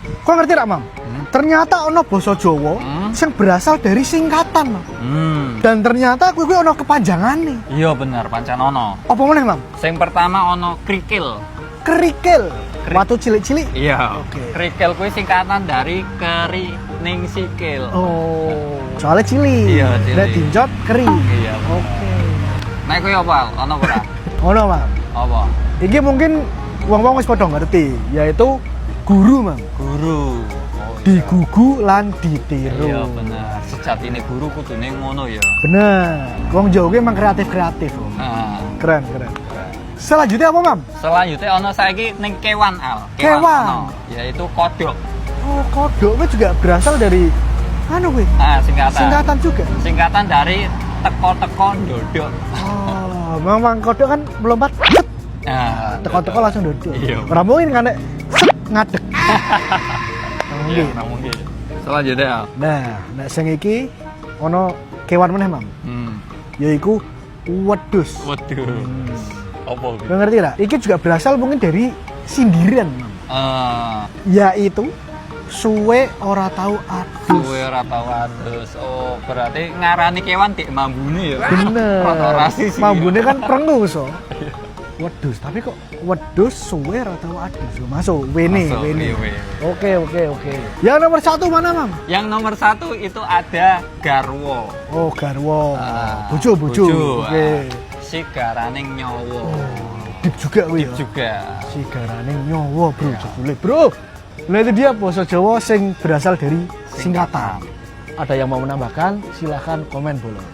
Kok ngerti gak, Mam? Ternyata ono basa Jawa yang berasal dari singkatan, Mam. Dan ternyata kuwi ono kepanjangane. Iya bener, pancen ono. Apa meneh, Mam? Sing pertama ono krikil. Kerikil. Watu cilik-cilik. Iya. Oke. Krikil kuwi singkatan dari kerining sikil. Oh, soalnya cilik. Iya, cilik. Nek dinjot keri. Iya. Oke. Nek kuwi apa? Ono ora? Ono, Mam. Apa? Iki mungkin wong-wong wis padha ngerti, yaitu guru, Mam. Guru. Digugu lan ditiru. Iya bener. Sejatine guru kudune ngono ya. Bener. Wong Jawa ki emang kreatif-kreatif. Om. Nah, Keren. Selanjutnya apa, Mam? selanjutnya ono saiki ning kewan Al. Kewan. Ono, yaitu kodok. Oh, kodok itu juga berasal dari anu kuwi. Nah, singkatan juga. Singkatan dari teko-teko ndodok. Oh, memang kodok kan melompat set, Nah, teko-teko langsung duduk. Iya. Ora mungkin kan nek set, ngadeg. Iya, ora mungkin. Selanjutnya Al. Nah, nek sing iki ono kewan meneh, Mam. Yaiku wedhus. Waduh. Apa iki? Lo ngerti gak? Iki juga berasal mungkin dari sindiran, Mam. Yaitu suwe ora tahu adus. Suwe ora tau adus. Oh, berarti ngarani kewan dik mambune ya. Bener. Rada rasis sih. Mambune kan prengu so. Wedhus, tapi kok wedhus suwe ora tahu adus. Masuk wene. Masuk, iya, wene. Oke. Yang nomor 1 mana, Mam? Yang nomor 1 itu ada garwo. Oh, garwo. Ah, Bojo. bojo. Oke. Si garaning nyawa. Deep juga kuwi ya. Juga. Si garaning nyawa, Bro. Ya. Jebule, Bro. Nah, itu dia basa Jawa sing berasal dari singkatan. Ada yang mau menambahkan? Silahkan komen boleh.